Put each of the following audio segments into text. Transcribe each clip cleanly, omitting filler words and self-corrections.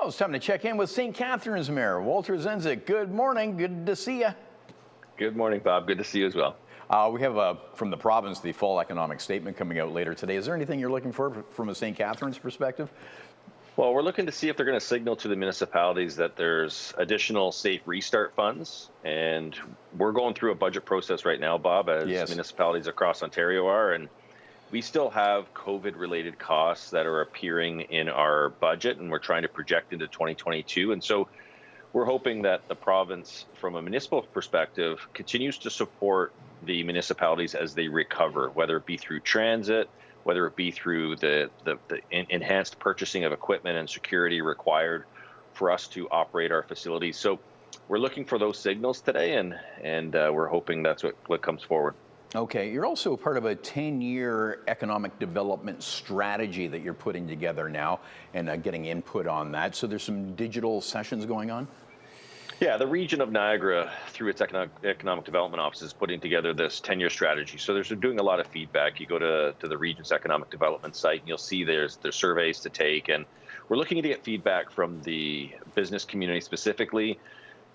Well, it's time to check in with St. Catharines Mayor Walter Sendzik. Good morning. Good to see you. Good morning, Bob. Good to see you as well. We have from the province the fall economic statement coming out later today. Is there anything you're looking for from a St. Catharines perspective? Well, we're looking to see if they're going to signal to the municipalities that there's additional safe restart funds. And we're going through a budget process right now, Bob, as municipalities across Ontario are. And we still have COVID-related costs that are appearing in our budget, and we're trying to project into 2022. And so we're hoping that the province, from a municipal perspective, continues to support the municipalities as they recover, whether it be through transit, whether it be through the enhanced purchasing of equipment and security required for us to operate our facilities. So we're looking for those signals today, and we're hoping that's what comes forward. Okay, you're also part of a 10-year economic development strategy that you're putting together now and getting input on that. So there's some digital sessions going on? Yeah, the region of Niagara, through its economic development office, is putting together this 10-year strategy. So they're doing a lot of feedback. You go to the region's economic development site, and you'll see there's surveys to take. And we're looking to get feedback from the business community specifically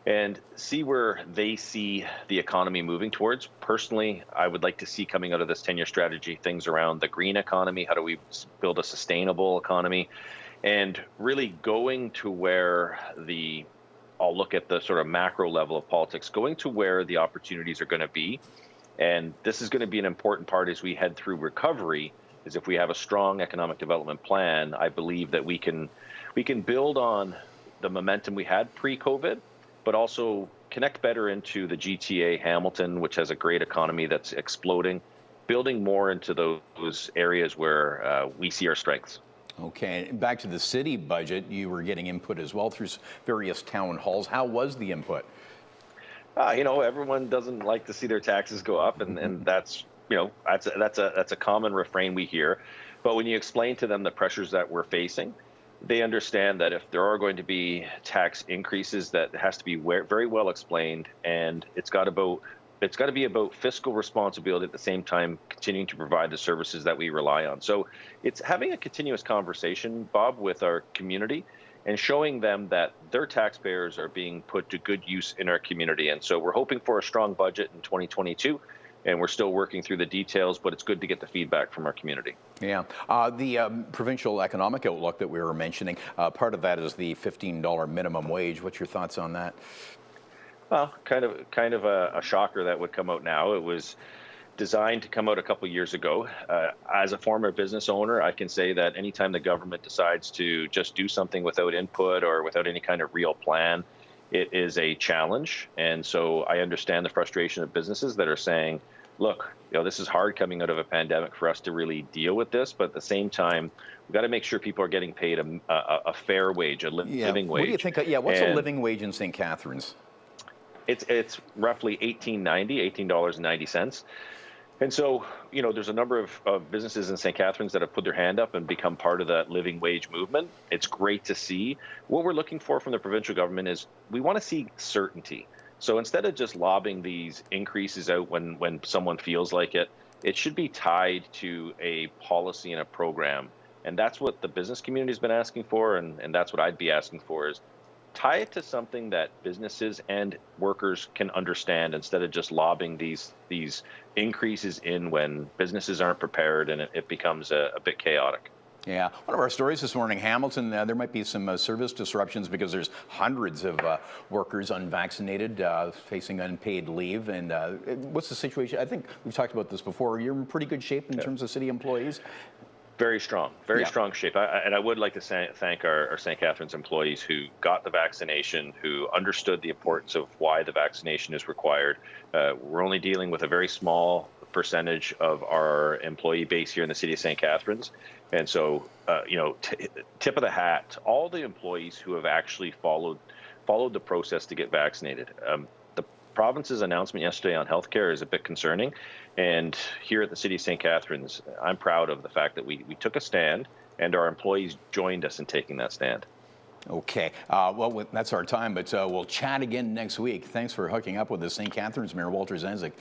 and see where they see the economy moving towards. Personally, I would like to see coming out of this 10-year strategy things around the green economy. How do we build a sustainable economy? And really going to where I'll look at the sort of macro level of politics, going to where the opportunities are going to be. And this is going to be an important part as we head through recovery, is if we have a strong economic development plan, I believe that we can build on the momentum we had pre-COVID, but also connect better into the GTA Hamilton, which has a great economy that's exploding, building more into those areas where we see our strengths. Okay, back to the city budget, you were getting input as well through various town halls. How was the input? Everyone doesn't like to see their taxes go up, and that's a common refrain we hear. But when you explain to them the pressures that we're facing, they understand that if there are going to be tax increases, that has to be very well explained, and it's got to be about fiscal responsibility at the same time continuing to provide the services that we rely on. So it's having a continuous conversation, Bob, with our community and showing them that their taxpayers are being put to good use in our community. And so we're hoping for a strong budget in 2022. And we're still working through the details, but it's good to get the feedback from our community. Yeah. The provincial economic outlook that we were mentioning, part of that is the $15 minimum wage. What's your thoughts on that? Well, kind of a shocker that would come out now. It was designed to come out a couple years ago. As a former business owner, I can say that anytime the government decides to just do something without input or without any kind of real plan, it is a challenge. And so I understand the frustration of businesses that are saying, look, this is hard coming out of a pandemic for us to really deal with this, but at the same time, we've got to make sure people are getting paid a fair wage, a living wage. What do you think? What's a living wage in St. Catharines? It's roughly $18.90. And so, there's a number of businesses in St. Catharines that have put their hand up and become part of that living wage movement. It's great to see. What we're looking for from the provincial government is we want to see certainty. So instead of just lobbing these increases out when someone feels like it, it should be tied to a policy and a program. And that's what the business community has been asking for, and that's what I'd be asking for, is tie it to something that businesses and workers can understand instead of just lobbing these increases in when businesses aren't prepared and it becomes a bit chaotic. Yeah, one of our stories this morning, Hamilton, there might be some service disruptions because there's hundreds of workers unvaccinated facing unpaid leave. And what's the situation? I think we've talked about this before. You're in pretty good shape in terms of city employees. Very strong shape. And I would like to thank our St. Catharines employees who got the vaccination, who understood the importance of why the vaccination is required. We're only dealing with a very small percentage of our employee base here in the city of St. Catharines. And so, tip of the hat to all the employees who have actually followed the process to get vaccinated. The province's announcement yesterday on healthcare is a bit concerning. And here at the city of St. Catharines, I'm proud of the fact that we took a stand and our employees joined us in taking that stand. Okay. Well, that's our time, but we'll chat again next week. Thanks for hooking up with us, St. Catharines Mayor Walter Sendzik.